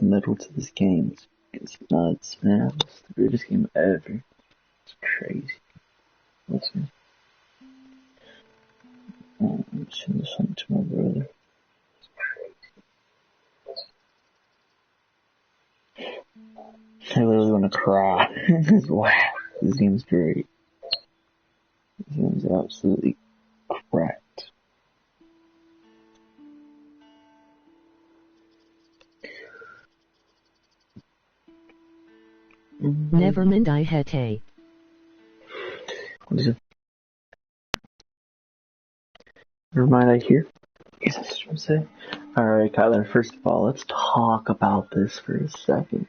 middle to this game. It's nuts, man. It's the greatest game ever. It's crazy. Let's see. I'm sending this one to my brother. It's crazy. I literally want to cry. Wow, this game's great. This game's absolutely cracked. Never mind I hate. What is it? Never mind I hear. Is that what I'm saying? Alright, Kyler, first of all, let's talk about this for a second.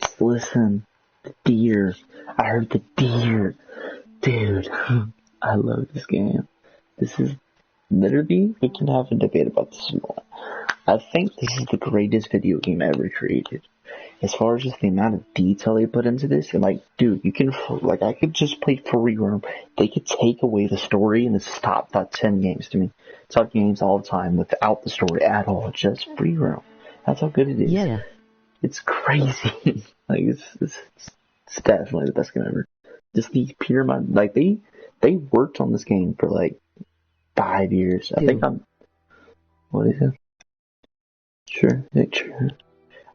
Just listen. The deer. I heard the deer. Dude, I love this game. This is literally, we can have a debate about this more. I think this is the greatest video game ever created. As far as just the amount of detail they put into this, and like, dude, you can, like, I could just play free roam. They could take away the story and it's top 10 games to me. Top games all the time without the story at all, just free roam. That's how good it is. Yeah. It's crazy. Like, it's definitely the best game ever. Just the pure mind, like, they worked on this game for like 5 years. I think what is it? Sure, sure.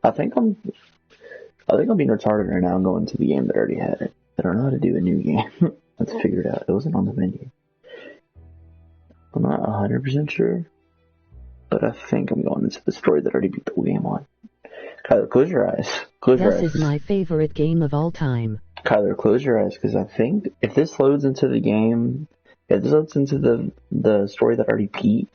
I think I'm being retarded right now and going to the game that already had it. I don't know how to do a new game. Let's figure it out. It wasn't on the menu. I'm not 100% sure, but I think I'm going into the story that already beat the game on. Kyler, close your eyes. Close your eyes. This is my favorite game of all time. Kyler, close your eyes, because I think if this loads into the game, if this loads into the story that already beat,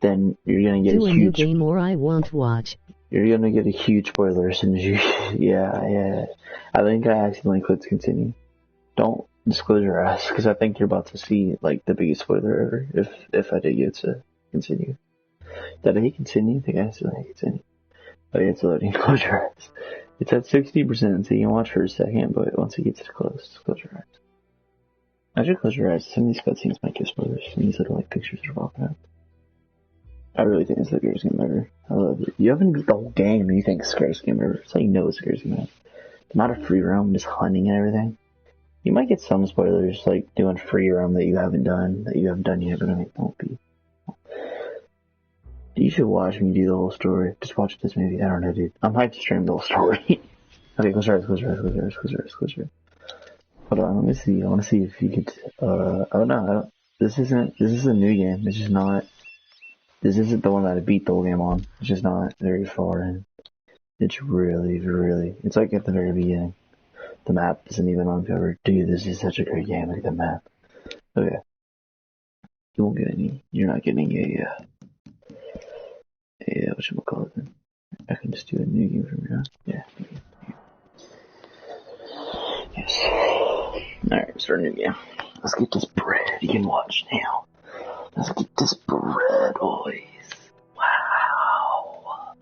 then you're gonna get a huge new game or I won't watch. You're gonna get a huge spoiler as soon as you. Yeah. I think I accidentally clicked continue. Don't disclose your ass, because I think you're about to see like the biggest spoiler ever. If I did get to continue. Did I hit continue? I think I accidentally hit continue. Oh yeah, it's loading. Close your eyes. It's at 60%, so you can watch for a second, but once it gets close, close your eyes. Actually, close your eyes. Some of these cutscenes might get spoilers. Some of these little like pictures are popping up. I really think it's the greatest game ever. I love it. You haven't beat the whole game and you think it's the greatest game ever. That's how you know it's the greatest game ever. It's not a free roam, just hunting and everything. You might get some spoilers, like doing free roam that you haven't done yet, but I mean, it won't be. You should watch me do the whole story. Just watch this movie. I don't know, dude. I might stream the whole story. Okay, close your eyes. Hold on, let me see. I want to see if you could, oh no, this is a new game. It's just not. This isn't the one that I beat the whole game on. It's just not very far in. It's really, it's like at the very beginning. The map isn't even uncovered. Dude, this is such a great game. Look at the map. Okay. You won't get any. You're not getting whatchamacallit then. I can just do a new game from here. Yeah. Yes. Alright, start a new game. Let's get this bread. You can watch now. Let's get this bread, boys. Wow.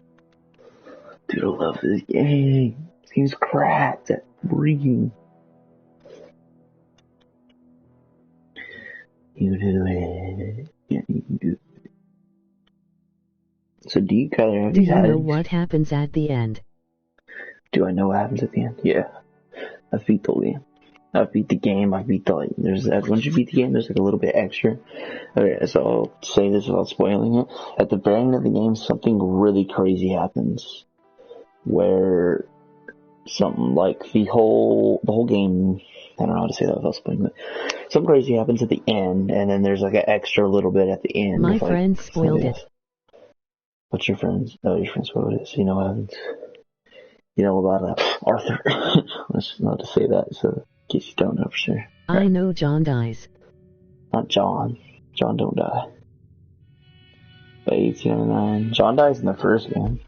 Dude, I love this game. This game's cracked at freaking. You do it. Yeah, you can do it. So do you, Kyler, do you know what happens at the end? Do I know what happens at the end? Yeah. I beat the game. I beat the game. I beat the, like, once you beat the game, there's like a little bit extra. Okay, so I'll say this without spoiling it. At the very end of the game, something really crazy happens. Where something like the whole game, I don't know how to say that without spoiling it. Something crazy happens at the end, and then there's like an extra little bit at the end. My friend spoiled it. What's your friend's? Oh, your friend spoiled it, so you know what happens. You know about Arthur. Let's not to say that, so in case you don't know for sure. I know John dies. Not John. John don't die. By 1899. John dies in the first game.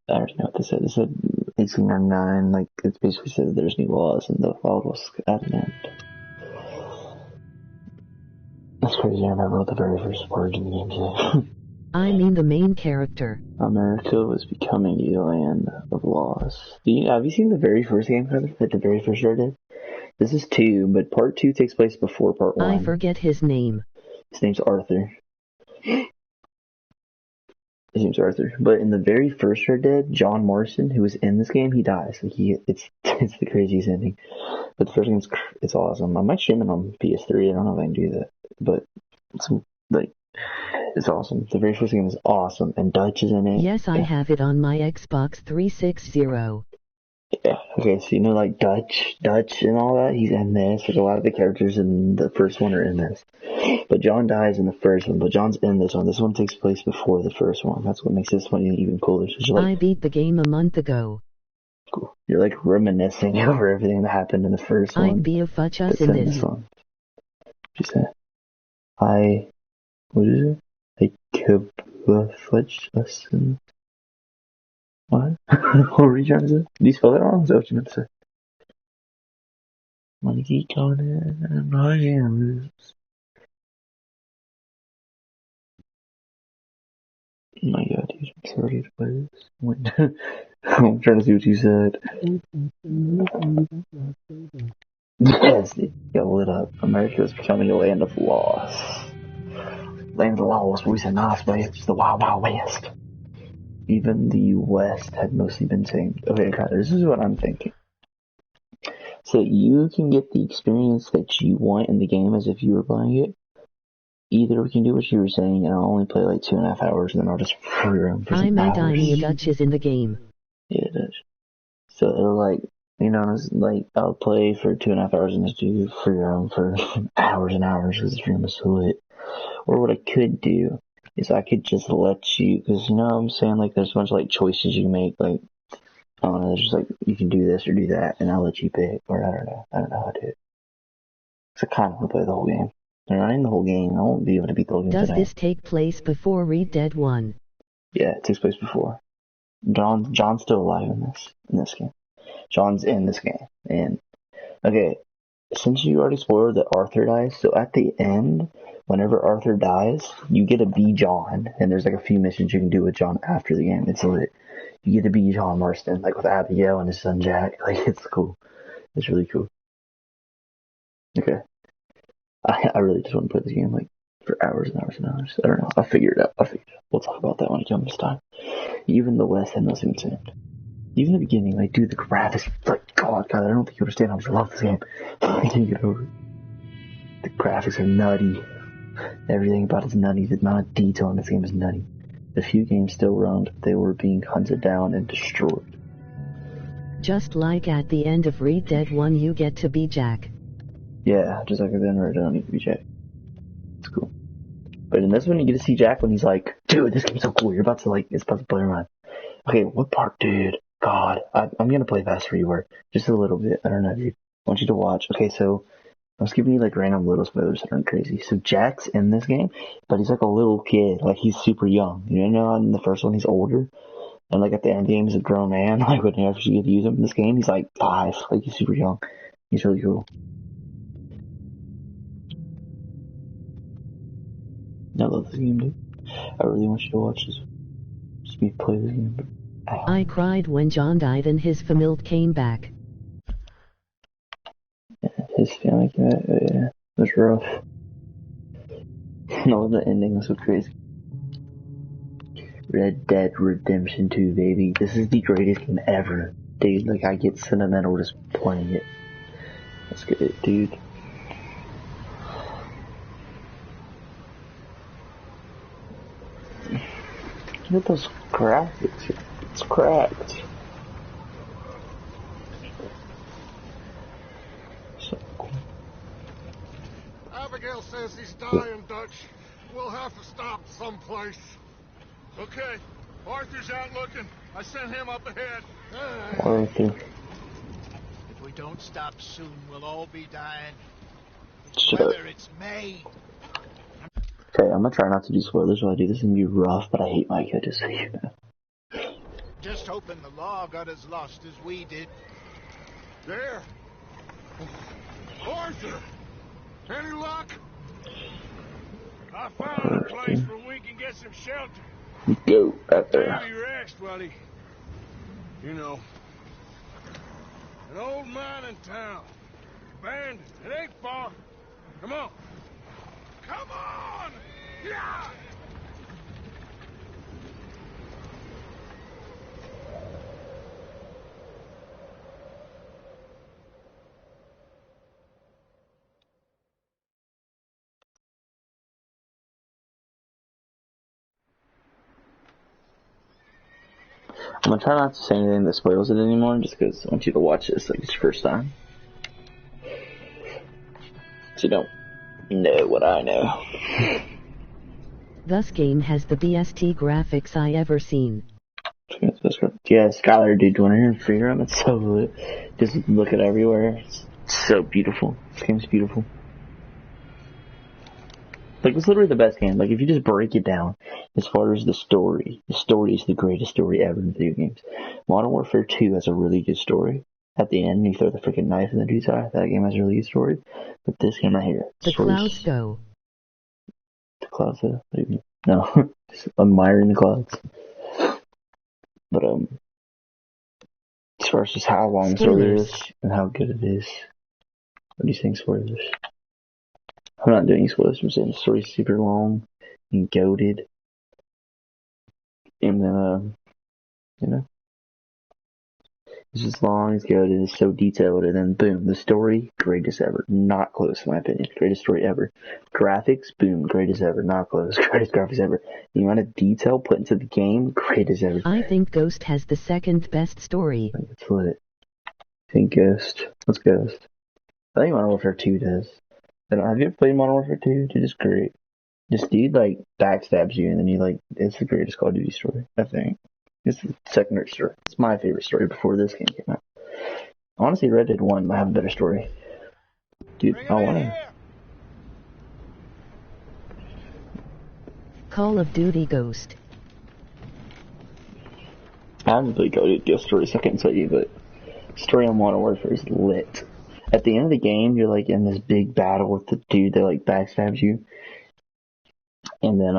I already know what they said. They said 1899, like, it basically said that there's new laws and the world was at an end. That's crazy, I remember what the very first words in the game said. I mean the main character. America was becoming a land of laws. Have you seen the very first game that the very first year did? This is 2, but part 2 takes place before part 1. I forget his name. His name's Arthur. His name's Arthur. But in the very first Red Dead, John Marston, who was in this game, he dies. Like it's the craziest ending. But the first game's it's awesome. I might stream it on PS3. I don't know if I can do that, but it's awesome. The very first game is awesome, and Dutch is in it. Yes, I have it on my Xbox 360. Yeah. Okay, so like Dutch and all that, he's in this. Like a lot of the characters in the first one are in this. But John dies in the first one, but John's in this one. This one takes place before the first one. That's what makes this one even cooler. So I beat the game a month ago. Cool. You're like reminiscing over everything that happened in the first one. I'd be a fudge us in this. What you said? What is it? I could fudge us in. What? What were you trying to say? Did you spell that wrong? Is that what you meant to say? Monkey on it, and I am. Oh my god, dude, I'm sorry to play this. I'm trying to see what you said. Yes, it got lit up. America is becoming a land of loss. Land of loss, we said nah, but it's the Wild Wild West. Even the West had mostly been tamed. Okay, guys, this is what I'm thinking. So you can get the experience that you want in the game as if you were playing it. Either we can do what you were saying, and I'll only play like 2.5 hours, and then I'll just free roam for some hours. I mean, Dutch is in the game. Yeah, Dutch. So it'll like, like I'll play for 2.5 hours and just do free roam for hours and hours because the stream is so lit. Or what I could do is I could just let you, because what I'm saying, like there's a bunch of like choices you make, like I don't know, there's just like you can do this or do that, and I'll let you pick, or I don't know how to do it. So I kind of want to play the whole game. They're not in the whole game. I won't be able to beat the whole game Does tonight. this take place before Red Dead 1? Yeah, it takes place before. John's still alive in this game. John's in this game. And okay, since you already spoiled that Arthur dies, so at the end, whenever Arthur dies, you get to be John, and there's like a few missions you can do with John after the game. It's lit. You get to be John Marston, like with Abigail and his son Jack. Like it's cool. It's really cool. Okay. I really just want to play this game like for hours and hours and hours. I don't know. I'll figure it out. We'll talk about that when it comes time. Even the West had nothing to say. Even the beginning, like, dude, the graphics, like, God, I don't think you understand how much I love this game. I can't get over it. The graphics are nutty. Everything about it's nutty. The amount of detail in this game is nutty. The few games still roamed, they were being hunted down and destroyed. Just like at the end of Red Dead 1, you get to be Jack. Yeah, just like at the end where I don't need to be Jack. It's cool. But in this one, you get to see Jack when he's like, dude, this game's so cool. You're about to like, it's about to play around. Okay, what part, dude? God, I'm gonna play fast for you, where just a little bit. I don't know, dude. I want you to watch. Okay, so I was giving you like random little spoilers that aren't crazy. So Jack's in this game, but he's like a little kid. Like he's super young. You know, in the first one he's older, and like at the end of the game he's a grown man. Like when you actually get to use him in this game, he's like 5. Like he's super young. He's really cool. I love this game, dude. I really want you to watch this. Just me play this game. I cried when John died and his family came back. Yeah, his family came back. Yeah, it was rough. I love the ending. Was so crazy. Red Dead Redemption 2, baby. This is the greatest game ever, dude. Like I get sentimental just playing it. That's good, dude. Look at those graphics. It's cracked. So cool. Abigail says he's dying, Dutch. We'll have to stop someplace. Okay, Arthur's out looking. I sent him up ahead. Arthur. If we don't stop soon, we'll all be dying. Shut up. Whether it's May. Okay, I'm gonna try not to do spoilers while I do this. It's gonna be rough, but I hate Micah, just so you know. Just hoping the law got as lost as we did. There. Arthur! Any luck? I found a place where we can get some shelter. Go out there. Maybe rest while he... You know. An old mining town. Abandoned. It ain't far. Come on. Come on! Yeah! I'm gonna try not to say anything that spoils it anymore, just because I want you to watch this like it's your first time. So you don't know what I know. This game has the BST graphics I ever seen. Yeah, Skylar, dude, when you're in free roam, it's so lit. Just look at everywhere. It's so beautiful. This game's beautiful. Like, it's literally the best game. Like, if you just break it down, as far as the story is the greatest story ever in video games. Modern Warfare 2 has a really good story. At the end, you throw the freaking knife in the dude's eye. That game has a really good story. But this game right here, The clouds go. The clouds go? What do you mean? No, just admiring the clouds. But, as far as just how long the story is and how good it is. What do you think, spoilers? I'm not doing spoilers, I'm saying the story's super long and goated. And then, you know, it's just long, it's goated, it's so detailed, and then boom, the story, greatest ever. Not close, in my opinion. Greatest story ever. Graphics, boom, greatest ever. Not close, greatest graphics ever. The amount of detail put into the game, greatest ever. I think Ghost has the second best story. It's lit. I think Ghost. What's Ghost? I think Modern Warfare 2 does. Have you ever played Modern Warfare 2? Dude, it's great. This dude, like, backstabs you, and then you, like, it's the greatest Call of Duty story, I think. It's the secondary story. It's my favorite story before this game came out. Honestly, Red Dead 1 might have a better story. Dude, I want to. Call of Duty Ghost. I haven't played Call of Duty Ghost story, so I can't tell you, but story on Modern Warfare is lit. At the end of the game, you're, like, in this big battle with the dude that, like, backstabs you. And then,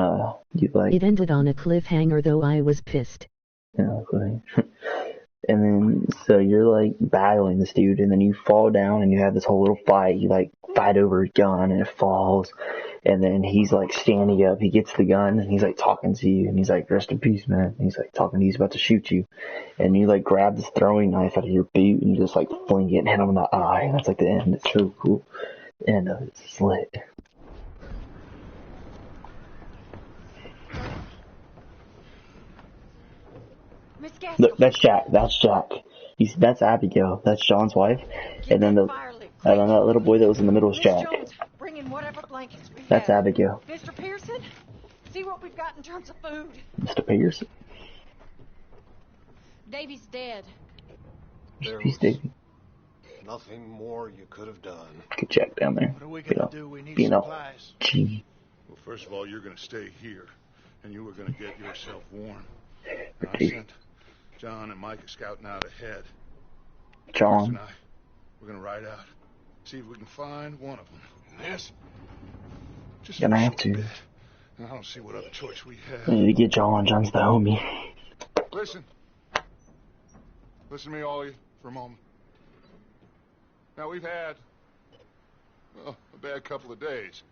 you, like... It ended on a cliffhanger, though I was pissed. Yeah, and then, so you're, like, battling this dude, and then you fall down, and you have this whole little fight. You, like, fight over a gun, and it falls. And then he's, like, standing up. He gets the gun, and he's, like, talking to you. And he's like, rest in peace, man. And he's, like, talking to you. He's about to shoot you. And you, like, grab this throwing knife out of your boot, and you just, like, fling it and hit him in the eye. And that's, like, the end. It's so cool. And, it's lit. Look, that's Jack. That's Jack. That's Abigail. That's Sean's wife. And then that little boy that was in the middle is Jack. That's Abigail. Mr. Pearson, see what we've got in terms of food. Mr. Pearson. Davy's dead. He's Davy. Nothing more you could have done. Get Jack down there. What are we gonna do? We need you know, supplies. Gee. Well, first of all, you're going to stay here, and you are going to get yourself warm. I sent John and Micah scouting out ahead. John. And I, we're going to ride out, see if we can find one of them. Yes. Just Gonna have to. Bit. And I don't see what other choice we have. We need to get John. John's the homie. Listen. Listen to me, all of you, for a moment. Now, we've had, well, a bad couple of days.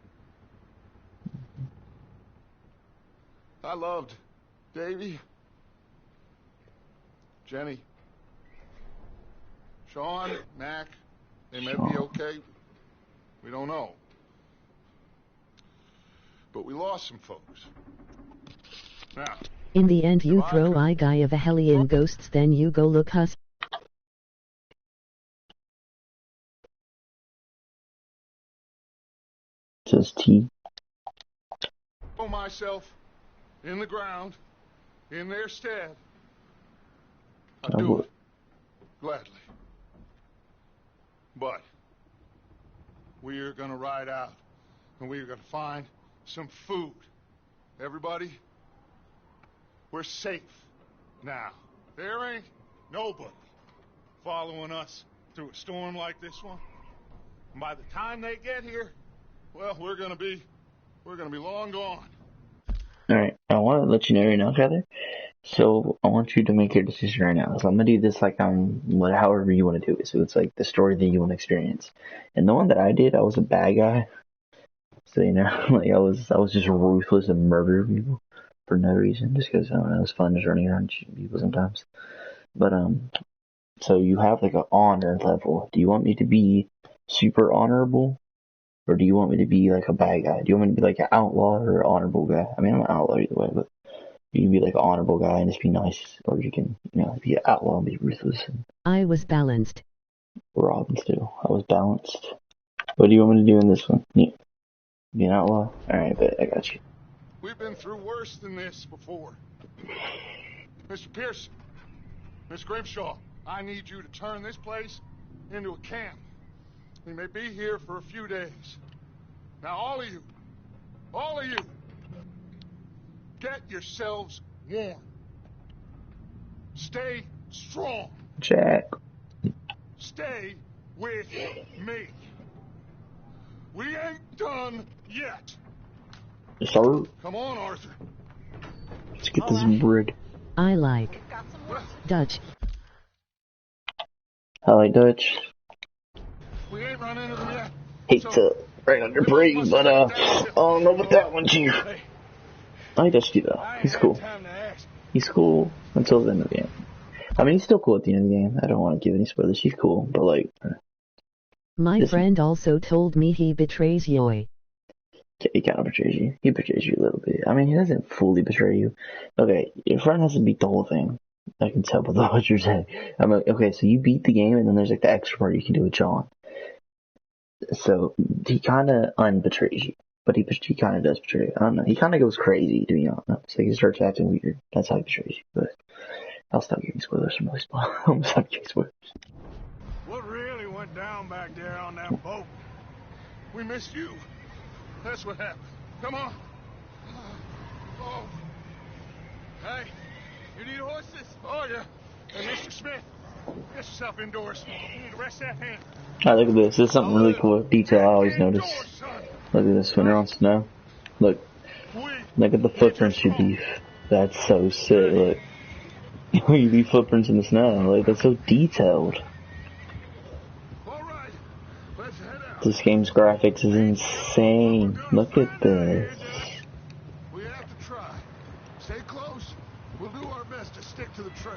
I loved Davy, Jenny, Sean, Mac. They may be okay. We don't know. But we lost some folks. Now, In the end, you throw I guy of a hellion ghosts, then you go look us. Says T. throw myself in the ground in their stead. I'd do it gladly. But we're going to ride out, and we're going to find some food. Everybody, we're safe now. There ain't nobody following us through a storm like this one. And by the time they get here, well, we're going to be long gone. Alright, I want to let you know right now, Heather. So, I want you to make your decision right now. So, I'm going to do this like however you want to do it. So, it's like the story that you want to experience. And the one that I did, I was a bad guy. So, you know, like I was just ruthless and murdered people for no reason. Just because, I don't know, it was fun just running around shooting people sometimes. But, so you have like an honor level. Do you want me to be super honorable? Or do you want me to be like a bad guy? Do you want me to be like an outlaw or an honorable guy? I mean, I'm an outlaw either way, but You can be like an honorable guy and just be nice, or you can, be an outlaw and be ruthless and I was balanced. rob and steal. I was balanced. What do you want me to do in this one? Yeah. Be an outlaw? Alright, bet. I got you. We've been through worse than this before. Mr. Pearson, Miss Grimshaw, I need you to turn this place into a camp. We may be here for a few days. Now, all of you, get yourselves warm. Stay strong. Jack. Stay with me. We ain't done yet. Yes, sir. Come on, Arthur. Let's get this bread. I like Got some work. Dutch. I like Dutch. We ain't run into them yet. Hate to right under praise, but I don't know about that one, Chief. I like Dutch too, though. He's cool. He's cool until the end of the game. I mean, he's still cool at the end of the game. I don't want to give any spoilers. He's cool, but like... My friend also told me he betrays Yoy. He kind of betrays you. He betrays you a little bit. I mean, he doesn't fully betray you. Okay, your friend hasn't beat the whole thing. I can tell by what you're saying. I'm like, okay, so you beat the game, and then there's like the extra part you can do with John. So he kind of unbetrays you, but he kind of does betray you. I don't know. He kind of goes crazy, to be honest. So he starts acting weird. That's how he betrays you. But I'll stop giving spoilers from really small. I'll stop giving spoilers. What really went down back there on that boat? We missed you. That's what happened. Come on. Oh. Hey, you need horses? Oh, yeah. And Mr. Smith, get yourself indoors. You need to rest that hand. Alright, look at this. This is something really cool. Detail I always notice. Look at this when they're on snow. Look. Look at the footprints you leave. That's so sick. Look. You leave footprints in the snow. Like, that's so detailed. This game's graphics is insane. Look at this. We have to try. Stay close. We'll do our best to stick to the trail.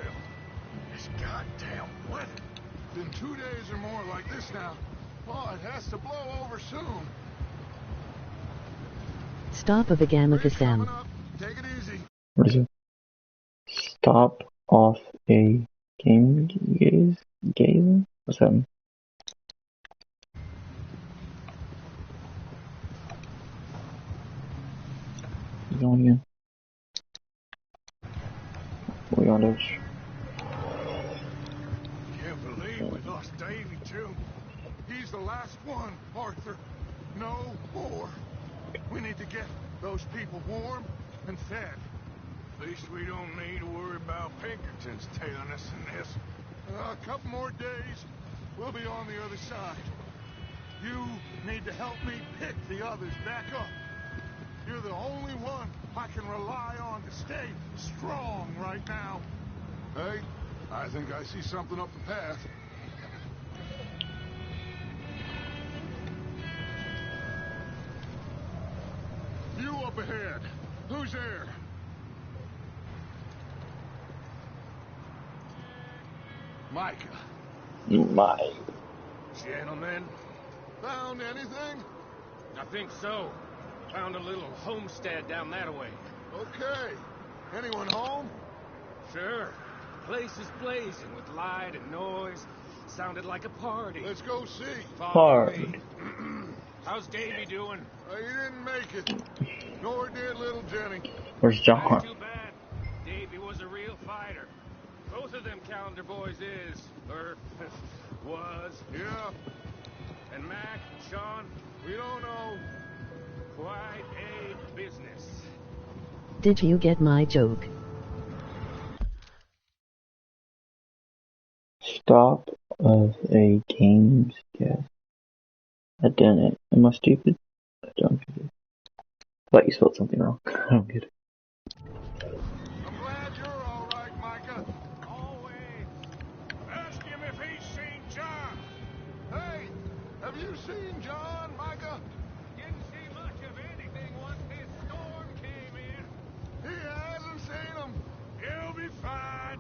This goddamn weather. Been 2 days or more like this now. Oh, it has to blow over soon. Stop of a Gamma-Sam. Take it easy. What is it? Stop off a game gaze? What's that mean? Going again. We're going to. Can't believe we lost Davy too. He's the last one, Arthur. No more. We need to get those people warm and fed. At least we don't need to worry about Pinkertons tailing us in this. A couple more days, we'll be on the other side. You need to help me pick the others back up. You're the only one I can rely on to stay strong right now. Hey, I think I see something up the path. You up ahead. Who's there? Micah. My. Gentlemen, Found anything? I think so. Found a little homestead down that way. Okay. Anyone home? Sure. Place is blazing with light and noise. Sounded like a party. Let's go see. Follow me. How's Davy doing? He didn't make it. Nor did little Jenny. Where's That's John? too bad. Davy was a real fighter. Both of them Calendar boys is, or was. Yeah, And Mac, Sean, we don't know. quite a business. Did you get my joke? Stop of a game's guess. I didn't. Am I stupid? I don't get it. I thought you spelled something wrong. I don't get it. I'm glad you're all right, Micah. always ask him if he's seen John. Hey, have you seen John, Micah? Didn't see much of anything once this storm came in. He hasn't seen him. He'll be fine.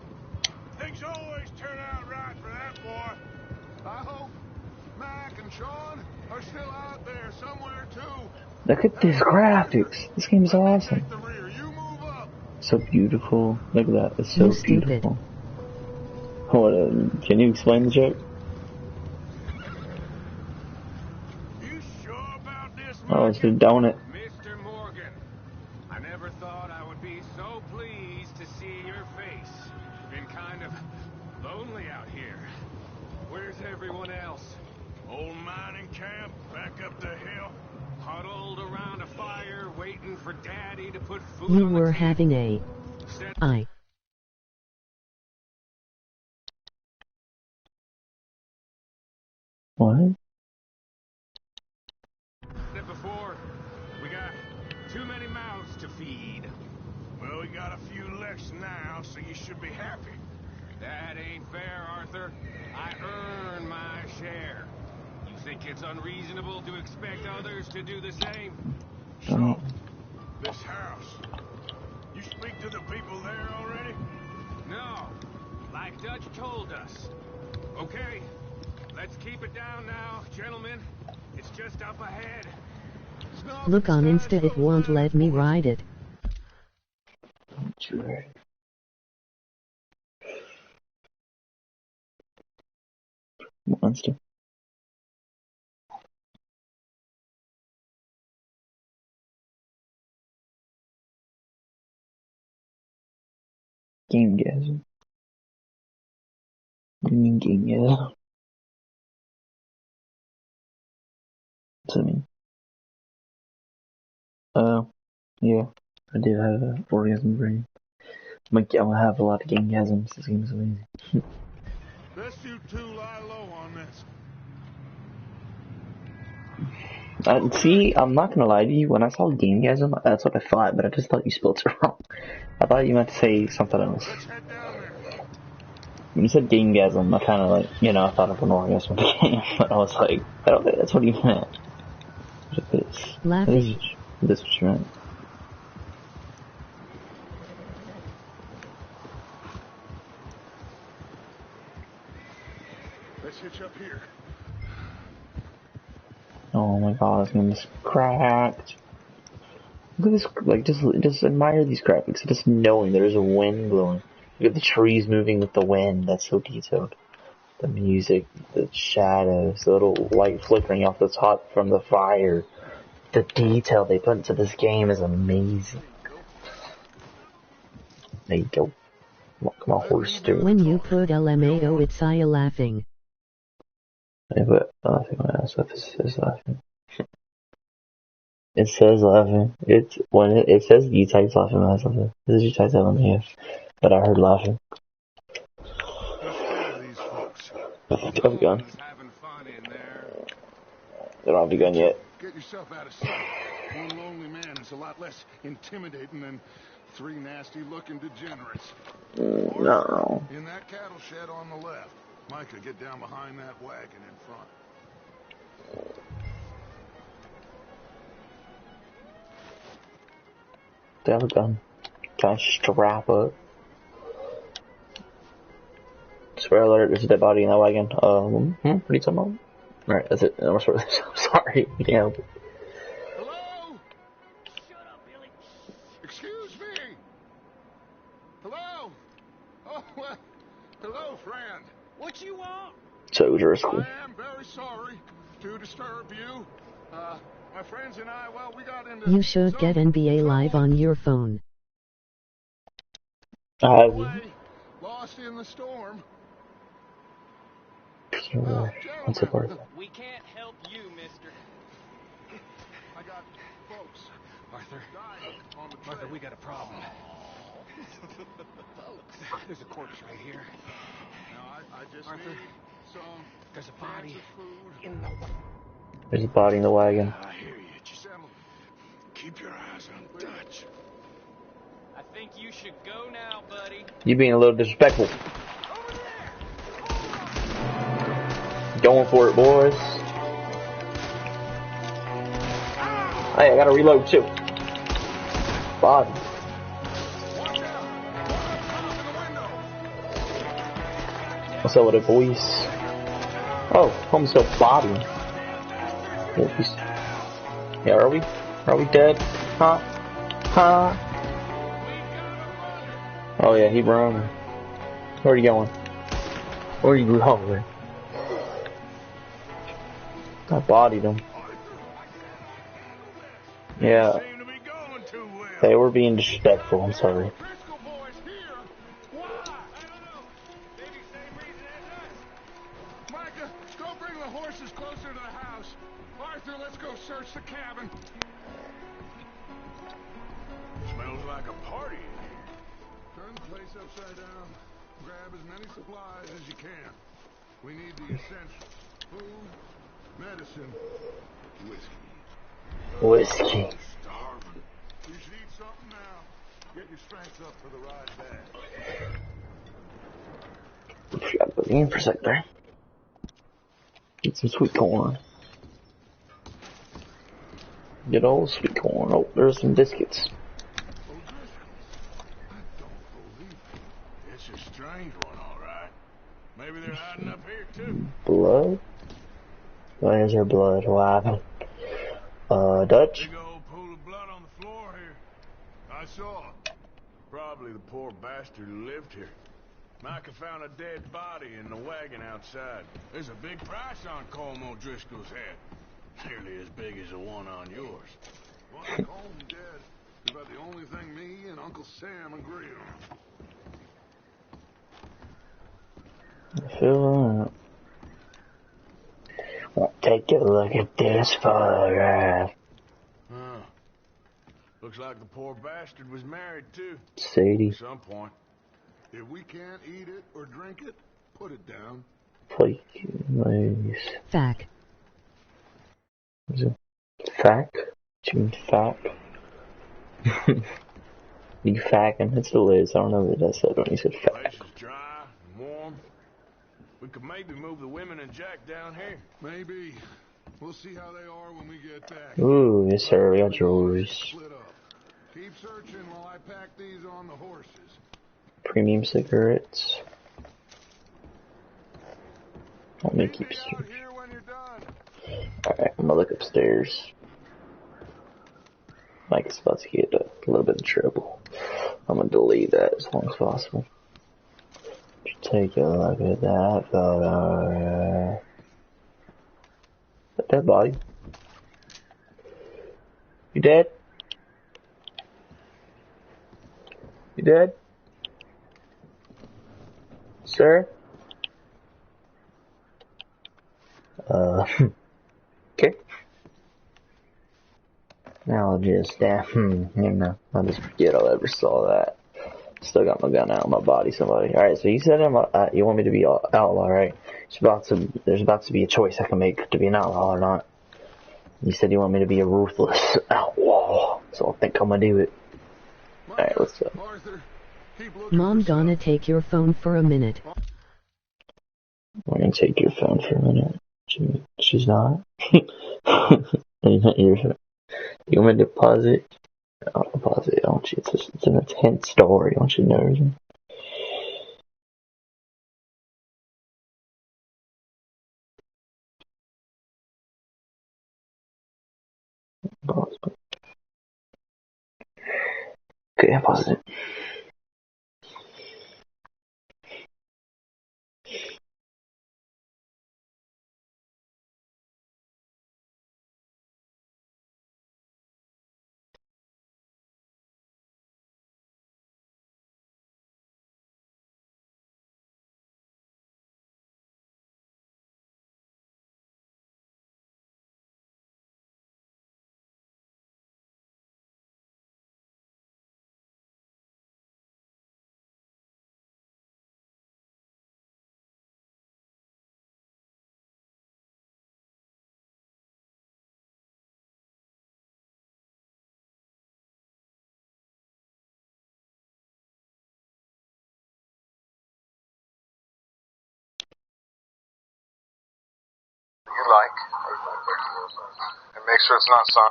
Things always turn out right for that boy. I hope Mac and Sean are still out there somewhere, too. Look at these graphics. This game is awesome. Take the rear. You move up. So beautiful. Look at that. It's so You stupid. beautiful. What, can you explain the joke? You sure about this, Oh, it's a Mike? donut. Mr. Morgan, I never thought I would be so pleased to see your face. Been kind of lonely out here. Where's everyone else? Old mining camp, back up the hill. Huddled around a fire, waiting for Daddy to put food You on the were table. having a Said I. What? it before. We got too many mouths to feed. Well, we got a few less now, so you should be happy. That ain't fair, Arthur. I earn my share. You think it's unreasonable to expect others to do the same? So, this house. You speak to the people there already? No. Like Dutch told us. Okay. Let's keep it down now, gentlemen. It's just up ahead. Look on Insta, it won't let me ride it. Sure. Monster. Gamegasm. What do you mean gamegasm? What's that mean? Yeah. I did have an orgasm brain. I'm gonna have a lot of gamegasms. This game's amazing. Best you two lie low on this. See, I'm not gonna lie to you. When I saw gamegasm, that's what I thought, but I just thought you spelled it wrong. I thought you meant to say something else. Let's head down there. When you said gamegasm, I kind of like, I thought of an orgasm of the game, but I was like, I don't think that's what he meant. What is this? Laughing. This what you meant. Let's hitch up here. Oh my god, this game is cracked. Look at this, like, just admire these graphics, just knowing there's a wind blowing. Look at the trees moving with the wind, that's so detailed. The music, the shadows, the little light flickering off the top from the fire. The detail they put into this game is amazing. There you go. Come on, horse too. When you put LMAO, it's I laughing. I put laughing when I stuff it says laughing. It says laughing. It's when it says you type laughing when I something. This is you type LMAO. But I heard laughing. These folks. I have a gun. Having fun in there. They don't have a gun yet. Get yourself out of sight. One lonely man is a lot less intimidating than three nasty-looking degenerates. No. In that cattle shed on the left. Micah, get down behind that wagon in front. They have a gun. Can I strap up? Swear alert, there's a dead body in that wagon. What are you talking about? Alright, that's it. I'm sorry. I can't help it. Hello? Shut up, Billy. Excuse me. Hello? Oh, well, hello, friend. What you want? So Driscoll. I am very sorry to disturb you. My friends and I, well, we got into... You should get NBA Live on your phone. Lost in the storm. What's up, Arthur? We can't help you, mister. I got folks. Arthur, Dying on the trail. Arthur, we got a problem. There's a corpse right here. Now, I just Arthur, need some there's a body cans of food. in the... There's a body in the wagon. I hear you. Just keep your eyes on Dutch. I think you should go now, buddy. You being a little disrespectful. Going for it, boys. Hey, I gotta reload too. Body. What's up with it, boys? Oh, home still body. Yeah, are we? Are we dead? Huh? Huh? Oh yeah, he running. Where are you going? Where are you going? I bodied him. Yeah. Seem to be going too well. They were being disrespectful, I'm sorry. Driscoll boys here. Why? I don't know. Maybe same reason as us. Micah, go bring the horses closer to the house. Arthur, let's go search the cabin. Smells like a party. Turn the place upside down. Grab as many supplies as you can. We need the essentials. Food, medicine, whiskey. Whiskey. I'm starving. You should eat something now. Get your strength up for the ride back. Forgot to put me in for a sec there. Get some sweet corn. Good old sweet corn. Oh, there's some biscuits. It's a strange one, all right. Maybe they're hiding up here, too. Blood? Why is there blood? What happened? Dutch? Big old pool of blood on the floor here. I saw it. Probably the poor bastard who lived here. Micah found a dead body in the wagon outside. There's a big price on Colm O'Driscoll's head. Nearly as big as the one on yours. Well, Colm dead is about the only thing me and Uncle Sam agree on. I feel that. Well, take a look at this photograph. Huh. Looks like the poor bastard was married, too. Sadie. At some point. If we can't eat it or drink it, put it down. Please. Fact. Is it fact? Do you mean fact? You facking? It still is. I don't know if I said when you said Place fact. is dry and warm. We could maybe move the women and Jack down here. Maybe. We'll see how they are when we get back. Ooh, yes sir, we got yours. Split up. Keep searching while I pack these on the horses. Premium cigarettes. Let me Meet keep me out searching. here when you're done. Alright, I'm gonna look upstairs. Mike's about to get a little bit in trouble. I'm gonna delete that as long as possible. Take a look at that photo. That dead body. You dead? You dead? Sir? Okay. Now I'll just, I'll just forget I ever saw that. Still got my gun out of my body, somebody. Alright, so you said you want me to be outlaw, right? There's about to be a choice I can make to be an outlaw or not. You said you want me to be a ruthless outlaw, so I think I'm gonna do it. Alright, what's up? Arthur, keep looking Mom for gonna take your phone for a minute. I'm gonna take your phone for a minute. She's not? You want me to pause it? I'll pause it, don't you? It's an intense story, don't you know? Pause it. Okay, I paused it. You like, and make sure it's not sun.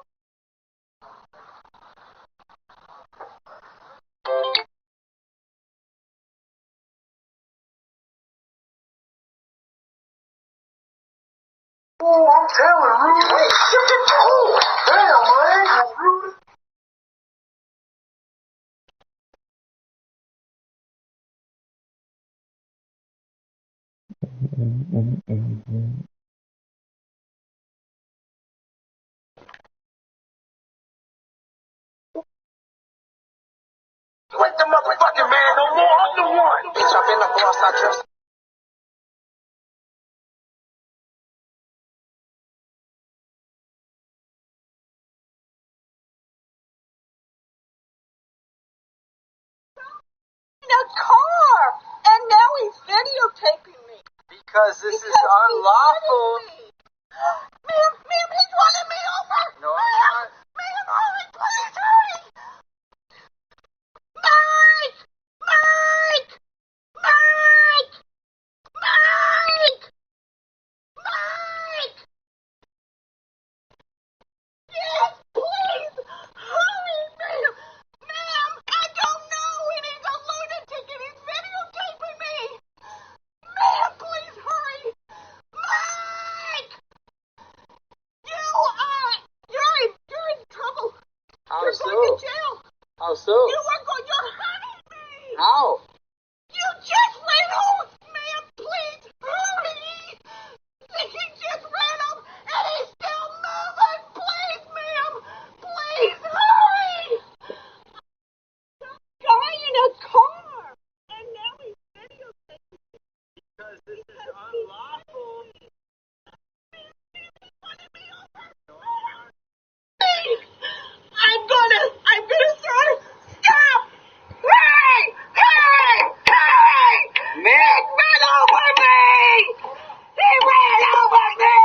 Oh, I'm telling you, wait, shut the door. Damn, man. You ain't the motherfucking man no more. I'm the one. Bitch, I've been the boss. I trust. In a car, and now he's videotaping me. Because this is unlawful. Ma'am, he's running me over. No, I'm not. Ma'am, hurry, please hurry. Mike! Mike! Mike! Mike! Mike! Yes, please! Hurry, ma'am! Ma'am, I don't know, and he's a lunatic, and he's videotaping me! Ma'am, please hurry! Mike! You're in trouble! How You're so? going to jail! How so? You're hurting me! How? You just ran over! Ma'am, please hurry! He just ran over, and he's still moving! Please, ma'am! Please hurry! Guy in a car! And now he's videotaping me. Because this is unlawful. I'm gonna throw it. Stop! Hey! Hey! Hey! Man! He ran over me! He ran over me!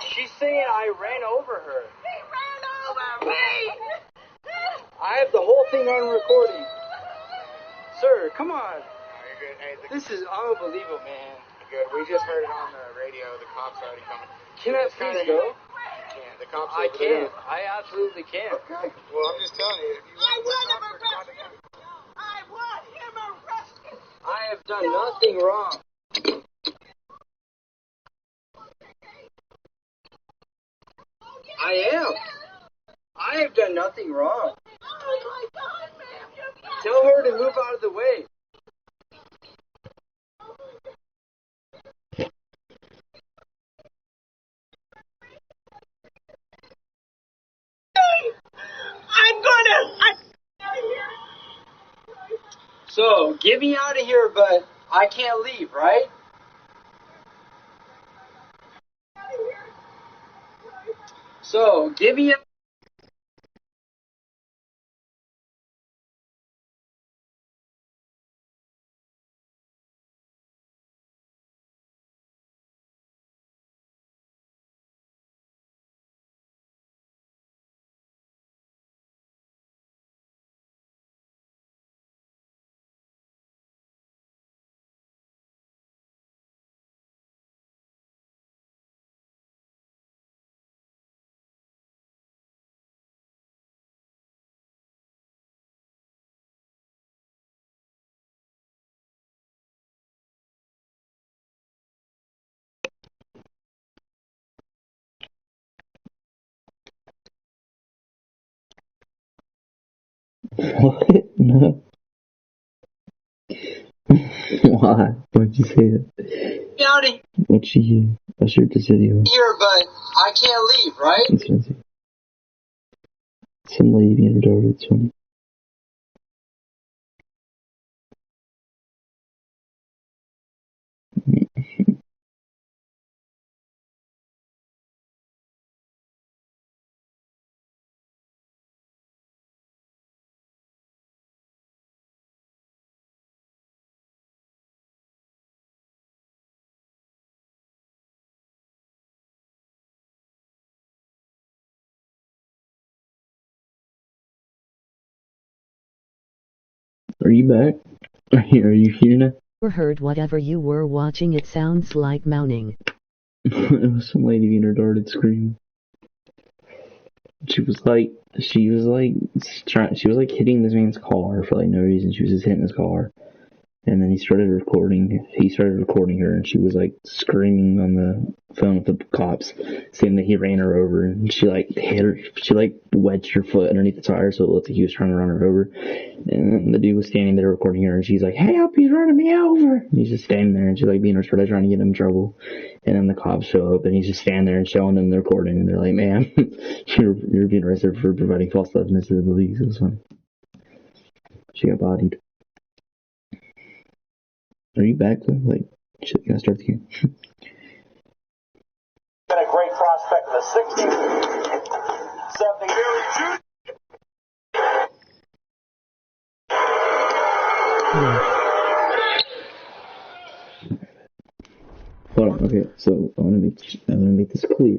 She's saying I ran over her. He ran over me! I have the whole thing on recording. Sir, come on. No, you're good. Hey, This is unbelievable, man. good. We just heard it on the radio. The cops are already coming. Can I please go? Yeah, the cops. I can't. I absolutely can't. Okay. Well, I'm just telling you. If you I want him arrested! I want him arrested! I have done nothing wrong. I am. I have done nothing wrong. Oh my God, ma'am! You've got Tell her to move out of the way. So, get me out of here, but I can't leave, right? So, give me a... What? No. Why? Why'd you say that? Get out of What'd you I shared this video. here, but I can't leave, right? It's fancy. Some lady being retarded, it's funny. Are you back? Are you here now? Heard whatever you were watching, it sounds like moaning. It was some lady being retarded screaming. She was like hitting this man's car for like no reason. She was just hitting his car. And then he started recording her, and she was like screaming on the phone with the cops, saying that he ran her over, and she like hit her, she like wedged her foot underneath the tire, so it looked like he was trying to run her over. And then the dude was standing there recording her, and she's like, "Help, he's running me over!" And he's just standing there, and she's like being retarded, trying to get him in trouble. And then the cops show up, and he's just standing there and showing them the recording, and they're like, "Man, you're being arrested for providing false evidence to the police." It was funny. She got bodied. Are you back though? Like, shit, can I start the game? Been a great prospect in the 60s, 70s. Hold on, okay, so I want to make this clear.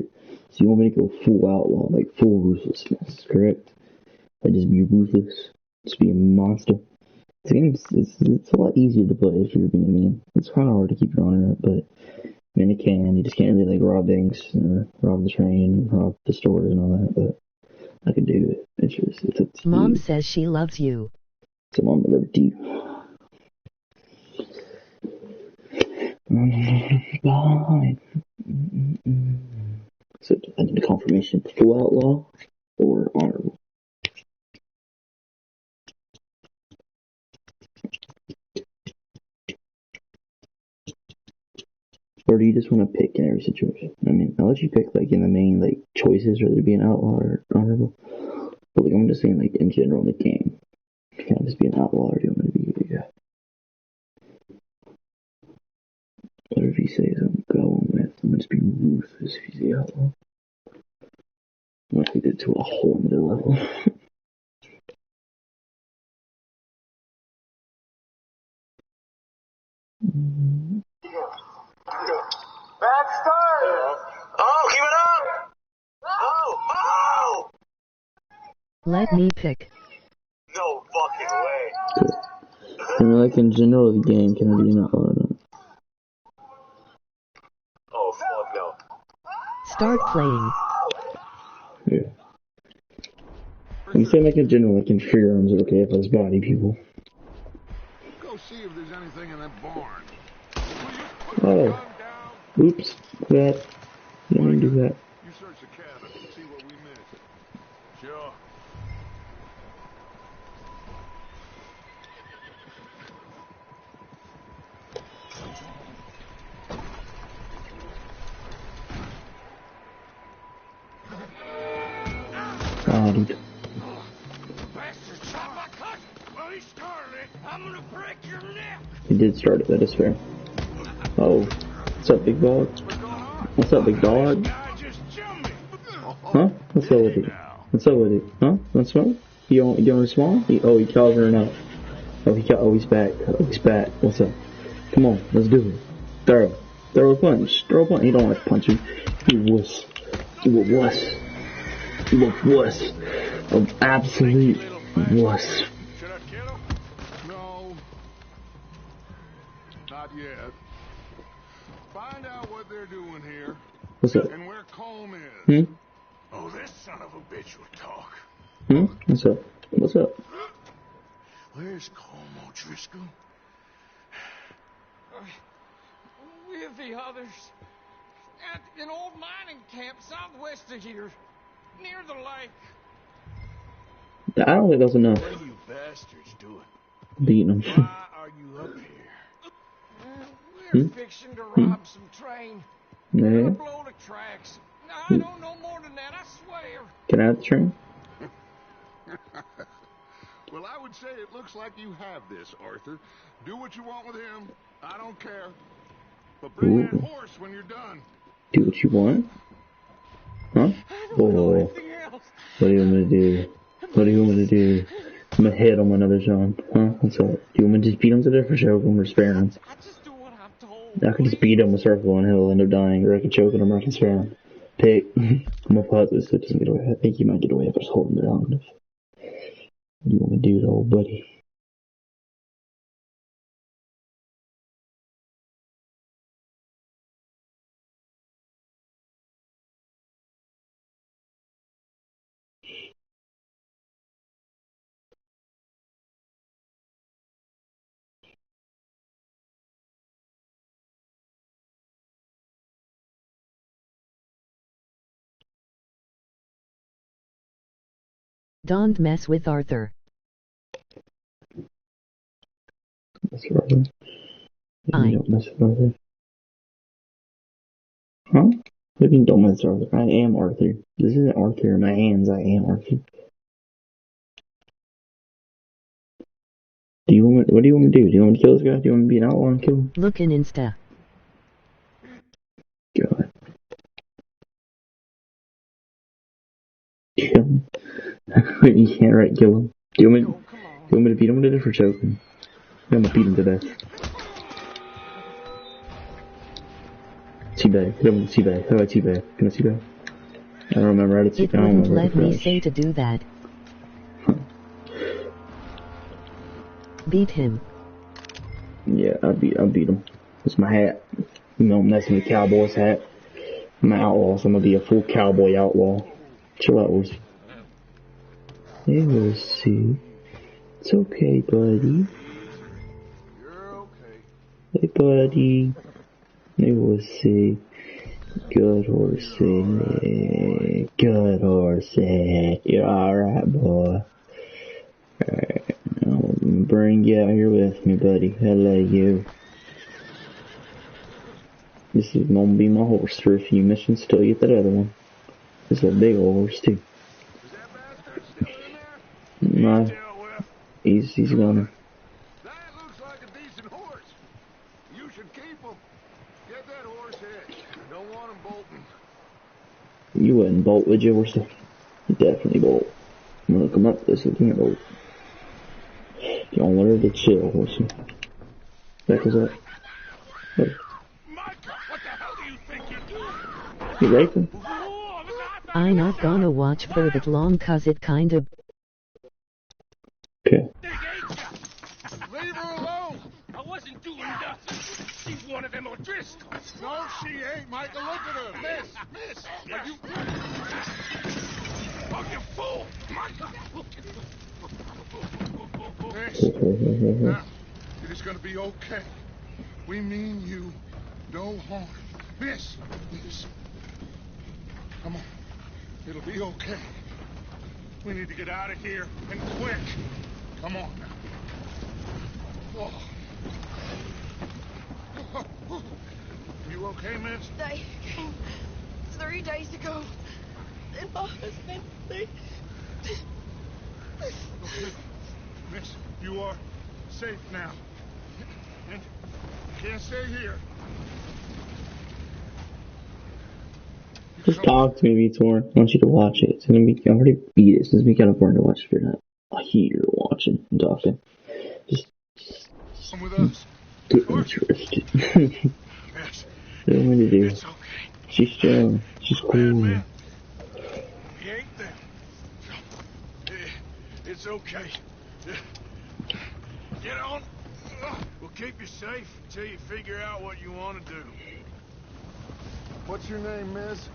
So you want me to go full outlaw, like full ruthlessness, correct? Like just be ruthless, just be a monster. This game it's a lot easier to play if you're being mean. It's kind of hard to keep your honor up, but I mean it can. You just can't really like rob banks, rob the train, rob the stores and all that. But I could do it. It's up to Mom you. says she loves you. So Mom will love you. Bye. So I need a confirmation: full outlaw or honorable. Or do you just want to pick in every situation? I mean, I'll let you pick like in the main like choices, whether it be an outlaw or honorable. But like I'm just saying like in general in the game, can I just be an outlaw or do you want me to be whatever you say is I'm going with? I'm gonna just be ruthless if you say outlaw. I'm gonna take it to a whole other level. Bad start. Oh, keep it up. Oh. Let me pick. No fucking way. Cool. And like in general of the game, can I be an outlaw or not? Oh, fuck no. Start playing. Yeah. You say like in general, like in free arms, it's okay if I was body people. Go see if there's anything in that barn. Oh. Oops. That. Let me do that. You search the cabin, see what we missed. Sure. Bodied. Bastard shot my cousin! Well, he started it. I'm gonna break your neck! He did start it, that is fair. Oh. What's up, big dog? What's up, big dog? Huh? What's up with it? What's up with it? Huh? Want smoke? You want to small? Oh, he covering up. Oh, he's back. Oh, he's back. What's up? Come on, let's do it. Throw a punch. He don't want to punch you. You wuss. You a wuss. You a wuss. An absolute wuss. Should I kill him? No. Not yet. Find out what they're doing here. What's up? And where Colm is. Oh, this son of a bitch will talk. What's up? What's up? Where's Colm O'Driscoll? With the others. At an old mining camp southwest of here. Near the lake. I don't think that's enough. What are you bastards doing? Beating him. Why are you up here? We're fixing to rob some train. Yeah. Blow the tracks. I don't know more than that, I swear. Can I have the train? Well, I would say it looks like you have this, Arthur. Do what you want with him. I don't care. But bring that horse when you're done. Do what you want? Huh? Oh. What do you want me to do? What do you want me to do? I'm gonna hit him another time. Huh? What's up? Do you want me to just beat him to death or choke him or spare him? I just do what I'm told. I could just beat him a circle and he'll end up dying, or I could choke him or I can spare him. Pick. I'm gonna pause this so it doesn't get away. I think he might get away if I just hold him there long enough. What do you want me to do, old buddy? Don't mess with Arthur. Mess with Arthur. I Don't mess with Arthur. Huh? What do you mean don't mess with Arthur? I am Arthur. This isn't Arthur in my hands. I am Arthur. What do you want me to do? Do you want me to kill this guy? Do you want me to be an outlaw and kill him? look in Insta. God. Kill him. You can't right kill him. Do you want me to beat him to death for choking? I'm gonna beat him to death. Teabag. Hit him with teabag. How about teabag? Can I teabag? I don't remember how to teabag. It wouldn't let me say to do that. Beat him. Yeah, I'll beat him. It's my hat. You know, I'm messing with Cowboy's hat. I'm an outlaw, so I'm gonna be a full cowboy outlaw. Chill out, Worsy. Hey, Worsy. It's okay, buddy. You're okay. Hey, buddy. Hey, Worsy. Good horsey. Good horsey. You're alright, boy. Alright. I'll bring you out here with me, buddy. Hello, you. This is gonna be my horse for a few missions till you get that other one. This is a big old horse, too. Is that bastard still in there? No, Deal with. he's gonna. That looks like a decent horse. You should keep him. Get that horse hitched. Don't want him bolting. You wouldn't bolt, would you, Worsy? You definitely bolt. I'm gonna come up this, you can't bolt. You don't want her to chill, Worsy. Back us up. Look. Micah, what the hell do you think you're doing? You raping? I not gonna watch for that long cause it kind of. Okay. Leave her alone. I wasn't doing nothing. She's one of them O'Driscolls. No, she ain't, Michael. Look at her. Miss. Are you... Oh, you fool! Micah! Miss. Now, it is gonna be okay. We mean you no harm. Miss. Come on. It'll be okay. We need to get out of here, and quick. Come on now. Oh. You okay, miss? They came 3 days ago. And my husband, they... Okay. Miss, you are safe now. And you can't stay here. Just talk to me, Vitor. I want you to watch it. It's gonna be. I already beat it. It's gonna be kind of boring to watch if you're not here watching and talking. Just Come with us. get interested. Yes. What do you want me to do? It's okay. She's strong. She's Bad cool. man. He ain't them. It's okay. Get on. We'll keep you safe until you figure out what you want to do. What's your name, miss?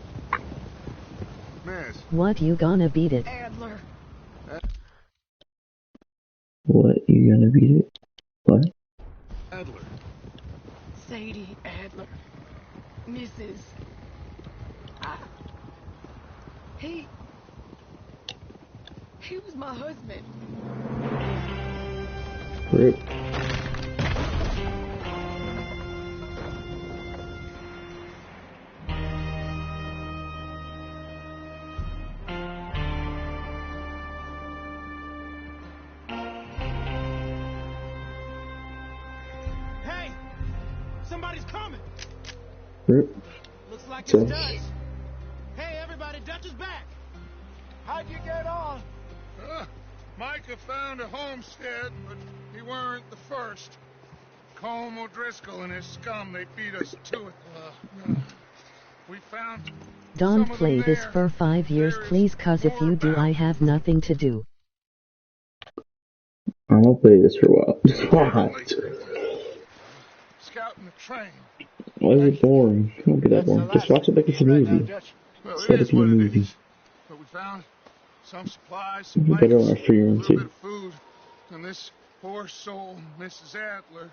Miss. What you gonna beat it? Adler. What? You gonna beat it? What? Adler. Sadie Adler. Mrs. He was my husband. Rip. Hey! Somebody's coming! Rip. Looks like So- it's Dutch. Hey, everybody, Dutch is back! How'd you get on? Micah found a homestead, but he weren't the first. Colm O'Driscoll and his scum, they beat us to it. We found... Don't some of play them this there. for 5 years There is please cause if more you do about I have nothing to do. I'm gonna play this for a while. Just watch. Scouting the train. Why is it boring? It won't be that boring. Just watch it like it's a movie. Well, Let it be a movie. But we found some supplies, some You better blankets, on a free a run little bit too. of food, and this poor soul, Mrs. Adler,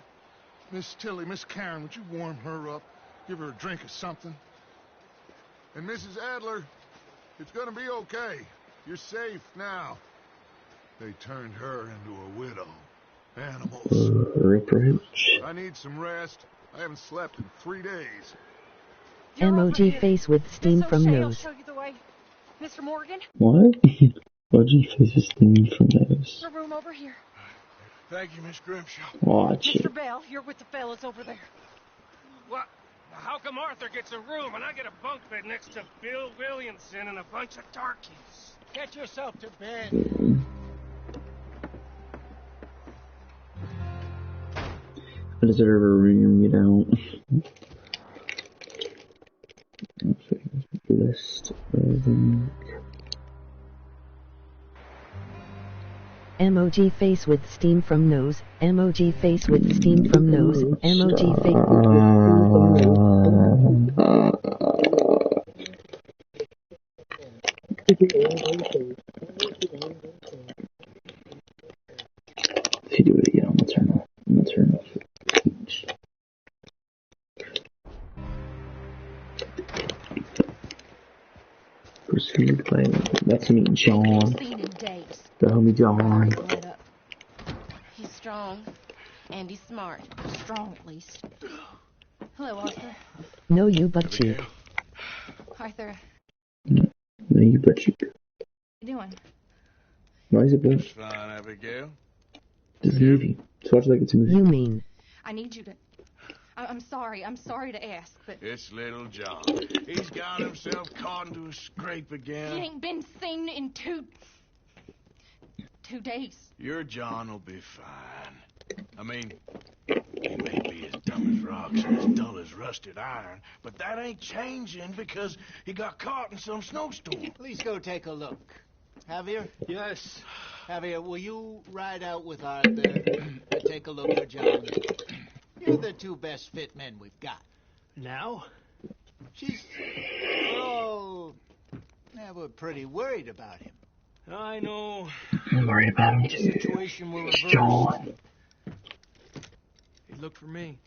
Miss Tilly, Miss Karen, would you warm her up? Give her a drink or something? And Mrs. Adler, it's gonna be okay. You're safe now. They turned her into a widow. Animals. Reproach. I need some rest. I haven't slept in 3 days. Emoji face with steam from I'll nose. show you the way. Mr. Morgan, What? Emoji face with steam from nose. the room over here. Thank you, Miss Grimshaw. Watch it. Mr. Bell, you're with the fellas over there. What? How come Arthur gets a room and I get a bunk bed next to Bill Williamson and a bunch of darkies? Get yourself to bed. I deserve a room, you don't. List. Emoji face with steam from nose. Emoji face with steam from nose. Emoji face with steam from nose. If you do it again, I'm gonna turn off. Each. Proceed play. That's me, John. Seen in days. The homie John. Let up. He's strong, and he's smart. Strong, at least. Hello, Arthur. No, you butt cheek. Arthur, No, you butt cheek. what you doing? Why is it bad? Just fine, Abigail. It's a movie. So watch it like it's a movie. You mean? I need you to... I'm sorry to ask, but It's little John. He's got himself caught into a scrape he again. ain't been seen in two days. Your John will be fine. I mean, he may be as dumb as rocks and as dull as rusted iron, but that ain't changing because he got caught in some snowstorm. Please go take a look. Javier? Yes. Javier, will you ride out with Arthur and take a look for John? You're the two best fit men we've got. Now? We're pretty worried about him. I know. I'm worried about him The too. situation will It's reverse. John. He looked for me.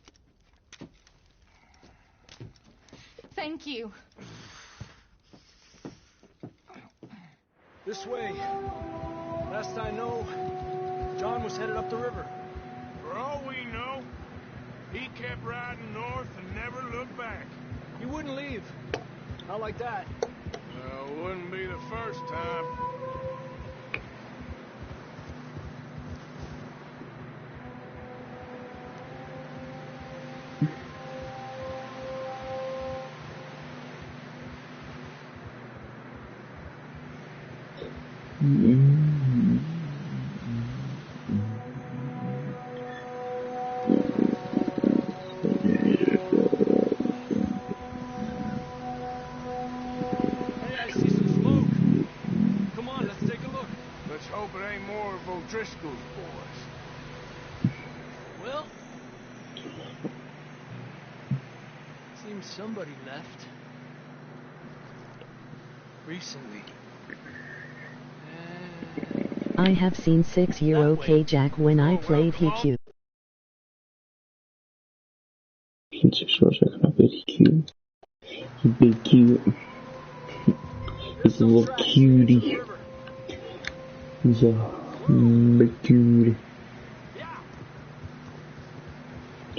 Thank you. This way. Last I know, John was headed up the river. For all we know, he kept riding north and never looked back. He wouldn't leave. Not like that. Well, wouldn't be the first time. Hey, I see some smoke. Come on, let's take a look. Let's hope it ain't more of O'Driscoll's boys. Well, seems somebody left. Recently. I have seen 6-year K-Jack when I played HQ. He's 6 years old. I bet he's cute. He's big cute. He's a little cutie. He's a big cutie.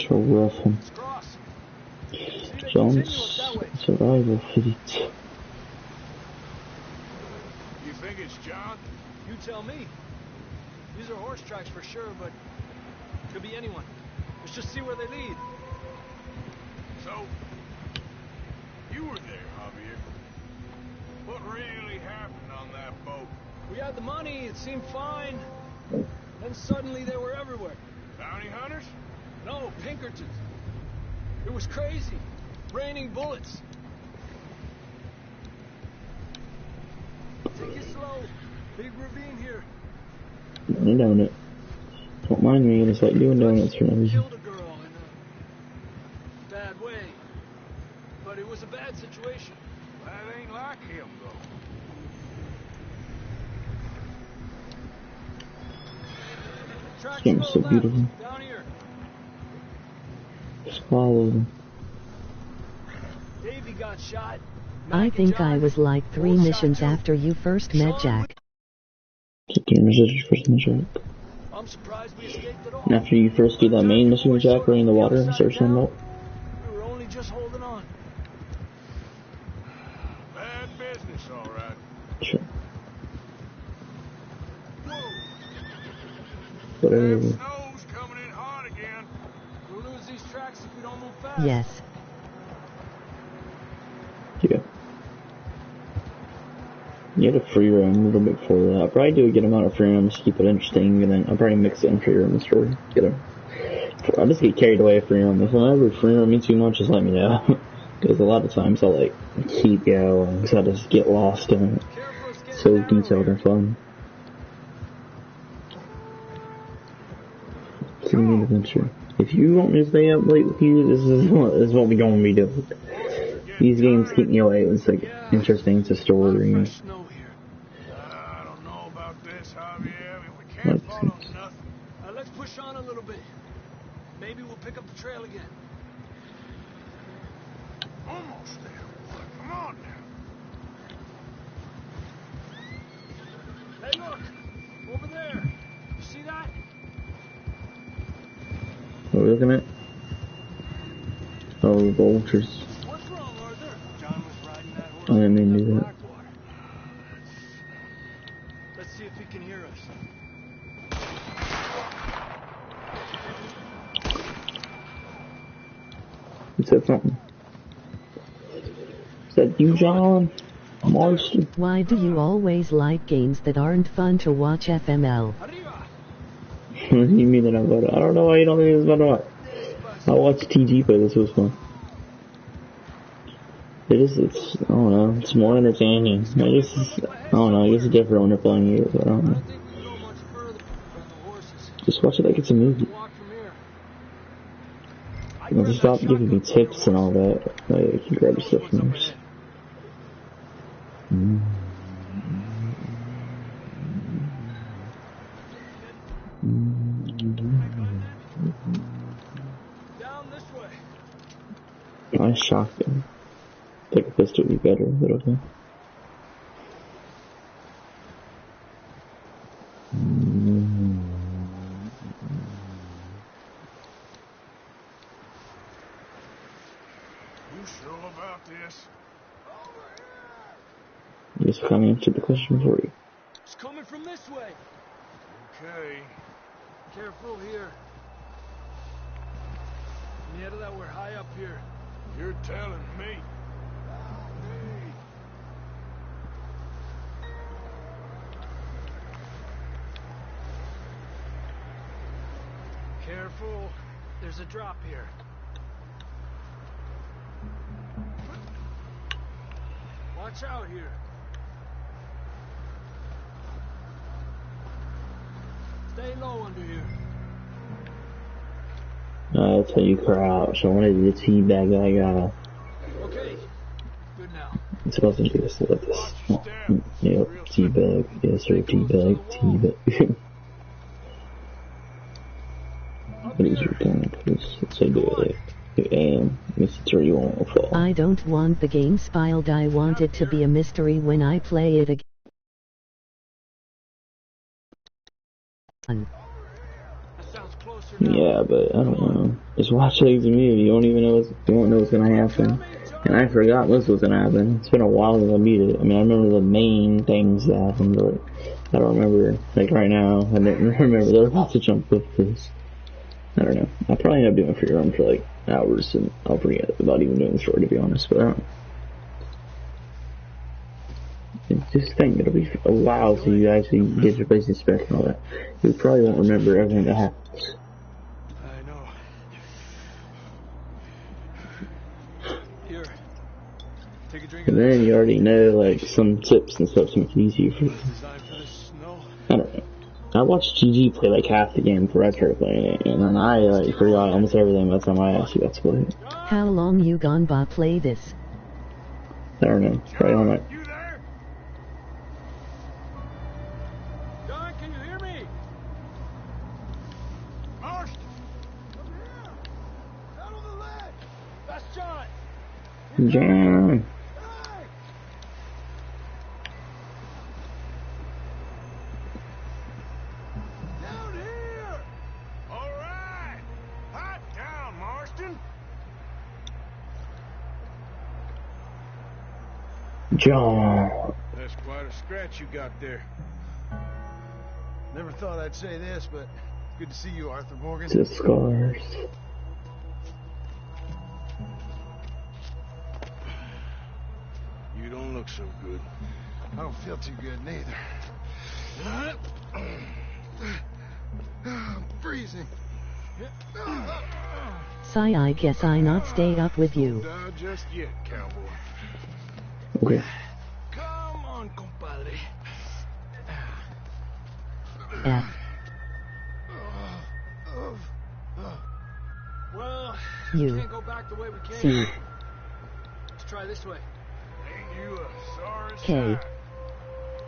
So rough him. John's survival fit. You think it's John? You tell me. These are horse tracks for sure, but could be anyone. Let's just see where they lead. So, you were there, Javier. What really happened on that boat? We had the money, it seemed fine. Then suddenly they were everywhere. Bounty hunters? No, Pinkertons. It was crazy. Raining bullets. Take it slow. Big ravine here. And a donut. Don't mind me, I just like doing donuts for no reason. Killed a girl in a bad way. But it was a bad situation. That ain't like him, though. Tracks Damn, go so left, beautiful. down here. Just follow them. Davey got shot. I think I was like 3 missions after you first met Jack. Get the message first mission. I'm surprised we escaped at all. And after you first do that main mission, Jack, right in the water and search them up. We were only just holding on. Bad business, all right. Sure. Damn Whatever. snow's coming in hard again. We'll lose these tracks if we don't move fast. Yes. Yeah. You had a free roam a little bit before that. I'll probably do a good amount of free roams to keep it interesting, and then I'll probably mix it in free roam and story. I'll just get carried away free roam. If I'm ever free roaming too much, just let me know. Because a lot of times I'll like keep going, because I just get lost in it. So detailed and fun. It's a new adventure. If you want me to stay up late with you, this is what we're going to be doing. These games keep me awake. It's like interesting. It's a story. You know. I don't know about this, Javier. We can't follow nothing. Let's push on a little bit. Maybe we'll pick up the trail again. Almost there. Come on now. Hey, look! Over there. You see that? What are we looking at? Oh, the vultures. What's wrong, Arthur? John was riding that horse. I didn't mean to do that. Blackwater. Let's see if he can hear us. He said something. Is that you, John? Monster? Why do you always like games that aren't fun to watch FML? What do you mean that I'm about it? I don't know why you don't think it's about what. I watched TG play, this was fun. It's, I don't know, it's more entertaining. I guess it's different when they're playing it, but I don't know. Just watch it like it's a movie. Don't just stop giving me tips and all that. Like, you can grab your stuff from there. Down this way. Nice shotgun. I think a pistol would be better, but okay. You sure about this? Just come answer the question for you. It's coming from this way. Okay. Careful here. Nieta, that we're high up here. You're telling me. Careful. There's a drop here. Watch out here. Stay low under here. That's how you crouch. I wanted the teabag that I got. Okay. Good now. It's supposed to do this like this. Oh, yep, teabag. Yes, sir, teabag. Teabag. What is your thing? Let's say do it. And Mr. You won't fall. I don't want the game spoiled. I want it to be a mystery when I play it again. Yeah, but I don't know. Just watch it as a movie. You won't know what's gonna happen. And I forgot this was gonna happen. It's been a while since I beat it. I mean, I remember the main things that happened, but I don't remember. Like right now, I didn't remember. There was lots of jump with this. I don't know. I'll probably end up doing free run for like hours, and I'll forget about even doing the story, to be honest. But I don't know. Just think, it'll be a while till you actually get your place inspected and all that. You probably won't remember everything that happens. I know. Here. Take a drink. And then you already know like some tips and stuff to make it easier for you. I don't know. I watched GG play like half the game before I started playing it, and then I like forgot almost everything by the time I asked you about to play it. How long you gone by play this? I don't know. Probably all night. John, can you hear me? Marston! Come here! Down on the ledge! That's John! John! John. That's quite a scratch you got there. Never thought I'd say this, but good to see you, Arthur Morgan. Just scars. You don't look so good. I don't feel too good, neither. I'm freezing. Sigh, I guess I not stay up with you. Die just yet, cowboy. Okay. Come on, compadre. F. Well, U. can't go back the way we came. C. Let's try this way. Ain't you a sorry K. sight?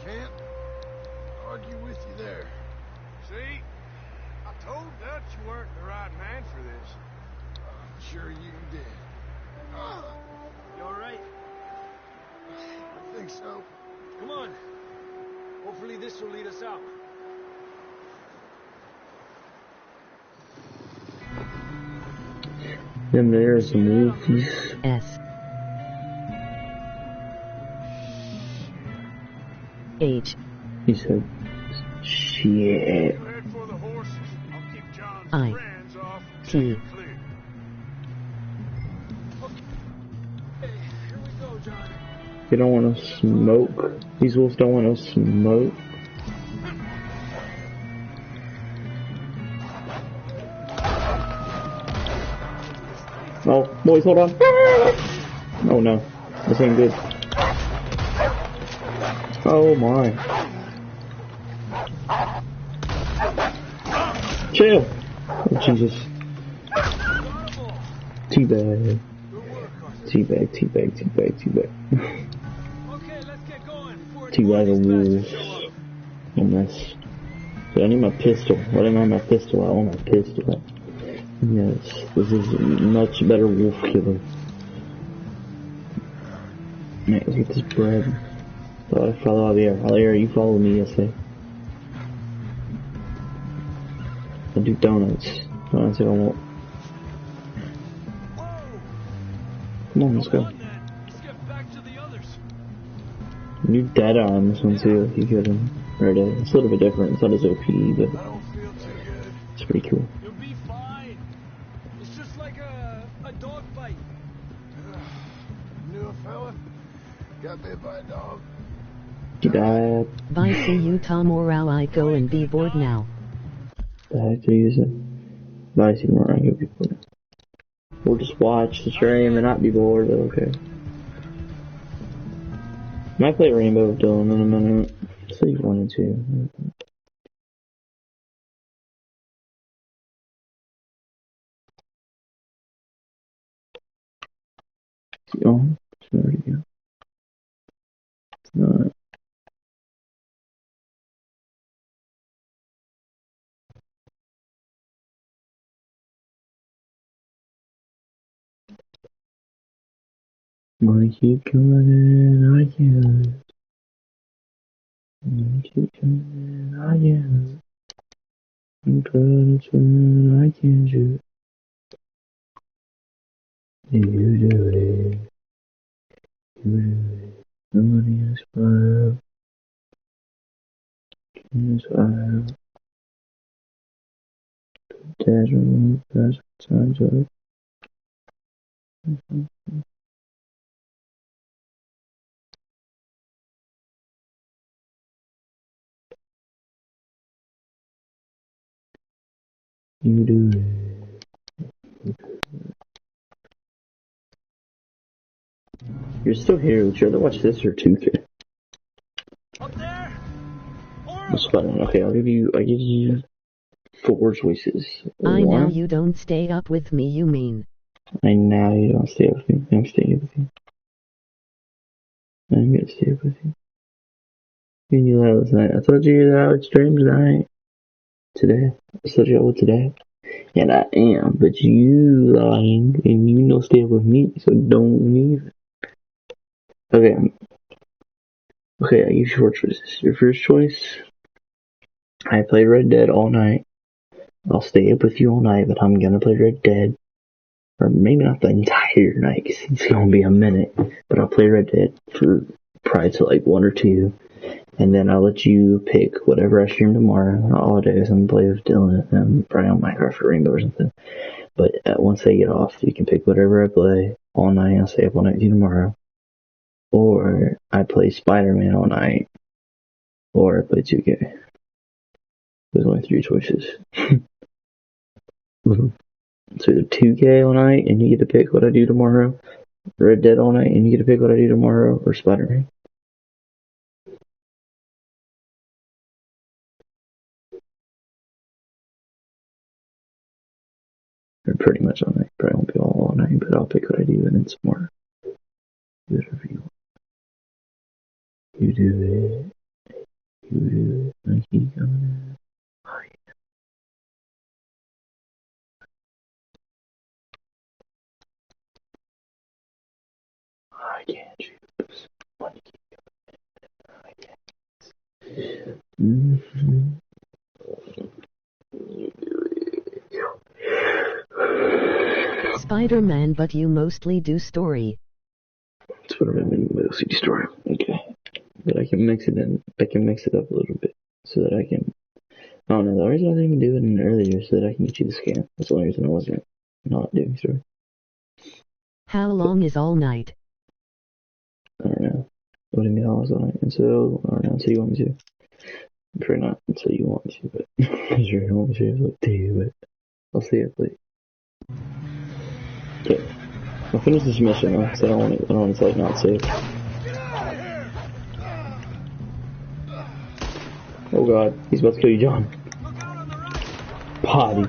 Can't argue with you there. See? I told Dutch you weren't the right man for this. I'm sure you did. You all right? I think so. Come on. Hopefully this will lead us out. Then there's the movies. S. H. He said, shit. You head for the horses. I'll keep John's I. friends off. T. Clear. Hey, here we go, John. They don't want to smoke. These wolves don't want to smoke. Oh, boys, hold on. Oh no, this ain't good. Oh my. Chill. Oh, Jesus. Teabag. Teabag, teabag, teabag, teabag. Okay, let's get going before Teabag of these wolves. bastards show up. A mess. But I need my pistol. Why didn't I have my pistol? I want my pistol. Yes, this is a much better wolf killer. Alright, let's get this bread. So I follow Javier. Javier, you follow me, I say. I'll do donuts. Donuts if I want. Come on, let's go. Let's get back to the others. You dead on this one too, if you get him. Right, it's a little bit different. It's not as OP, but I don't feel too good. it's pretty cool. You'll be fine. It's just like a dog bite. Knew a fella got bit by a dog. He died. Bye, see you tomorrow. I go and be bored now. The heck do you use it? Bye, see more. I go be bored. We'll just watch the stream and not be bored, but okay. Might play Rainbow of Dylan in a minute. See if you wanted to. Oh, there we go. It's not. Wanna keep coming in, I can. Wanna keep coming in, I can. I'm gonna turn, I can shoot. You do it. You do it. Somebody else fire. Yes, fire. That's all. That's time's up. You do it. You're still here. Would you rather watch this or 2K? Up there? What's fun? Okay, I give you 4 choices. I know One, you don't stay up with me, you mean. I know you don't stay with me. I'm staying with you. I'm gonna stay with you. You knew that tonight. I told you that I would stream tonight. Today. I told you I would today. And I am, but you lying, and you know stay with me, so don't leave. Okay. Okay, I give you 4 choices. Your first choice, I played Red Dead all night. I'll stay up with you all night, but I'm gonna play Red Dead. Or maybe not the entire night, because it's gonna be a minute. But I'll play Red Dead for probably to like 1 or 2, and then I'll let you pick whatever I stream tomorrow. All days I'm gonna play with Dylan and probably on Minecraft or Rainbow or something. But once I get off, you can pick whatever I play all night. I'll stay up all night with you tomorrow, or I play Spider-Man all night, or I play 2K. There's only 3 choices. So either 2K all night and you get to pick what I do tomorrow, Red Dead all night and you get to pick what I do tomorrow, or Spider-Man. Or pretty much all night. Probably won't be all night, but I'll pick what I do and then some more. Do whatever you want. You do it. You do it. I keep coming. I can't choose. I can't. Spider-Man, but you mostly do story. That's what I'm in mostly story. Okay. But I can mix it in. I can mix it up a little bit so that I can. I don't know. The reason I didn't even do it in earlier is so that I can get you the scan. That's the only reason I wasn't not doing story. How long is all night? I don't know. What do you mean how long is all night? And so, I don't know. Until you want me to. I'm sure not until you want me to, but I'm sure you don't want me to. Like, do but I'll see it later. Okay. I'll finish this mission though, because I don't want it to like not save. Oh god, he's about to kill you, John. Potty.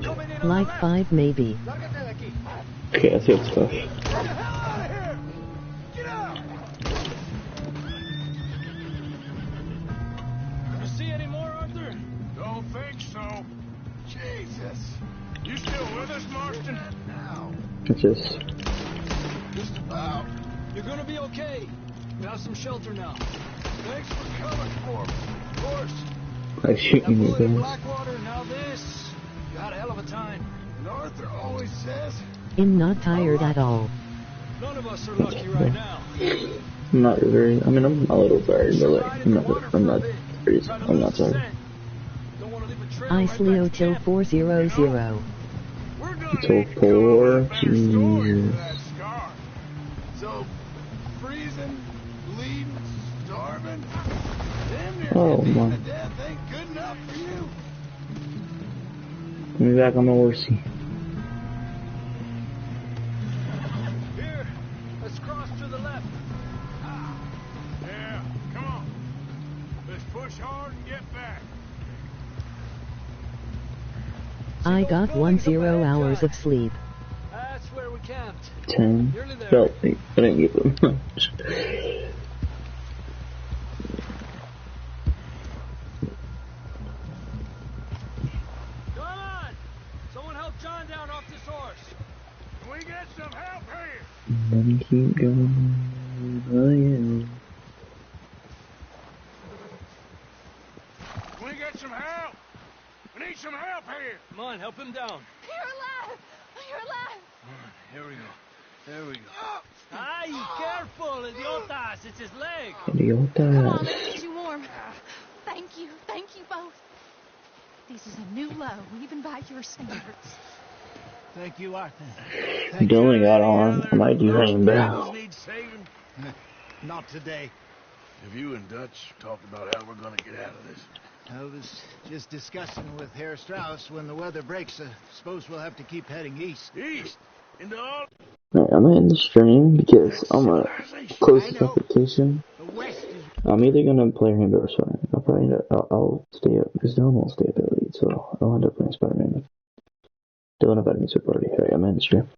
Like 5 maybe. Okay, I see what's tough. You see any more, Arthur? Don't think so. Jesus. You still with us, Marston? Now. It's just about. You're gonna be okay. You have some shelter now. Thanks for coming for me. Of course. like shooting me guys. Blackwater, now this. You had a hell of a time. And Arthur always says, I'm not tired at all. none of us are lucky right now. I'm not very. I mean, I'm a little tired, but like, I'm not tired. Isleo till 400. Till 4. Jesus. So, freezing, bleeding, starving. Oh my. Death ain't good enough for you. Let me back on my horsey. Here, let's cross to the left. Yeah, come on. Let's push hard and get back. I got 10 hours of sleep. That's where we camped. 10. Felt like I didn't get them much. Come on! Someone help John down off this horse. Can we get some help here? Let me keep going. Oh yeah. Can we get some help? We need some help here. Come on, help him down. You're alive! You're alive! Here we go. There we go. Ay, careful, idiotas. It's his leg. Come on, let's get you warm. Thank you both. This is a new low, even by your standards. Thank you, Arthur. Dylan got on. I might do something bad. Need saving? Not today. Have you and Dutch talked about how we're gonna get out of this? I was just discussing with Herr Strauss when the weather breaks. Suppose we'll have to keep heading east. East? Into all... Alright, I'm gonna end the stream because I'm gonna close this application. The west is... I'm either gonna play Rainbow or Spider-Man. I'll probably I'll stay up because Dylan won't stay up at least, so I'll end up playing Spider-Man. Dylan invited me to a party. Alright, I'm in the stream.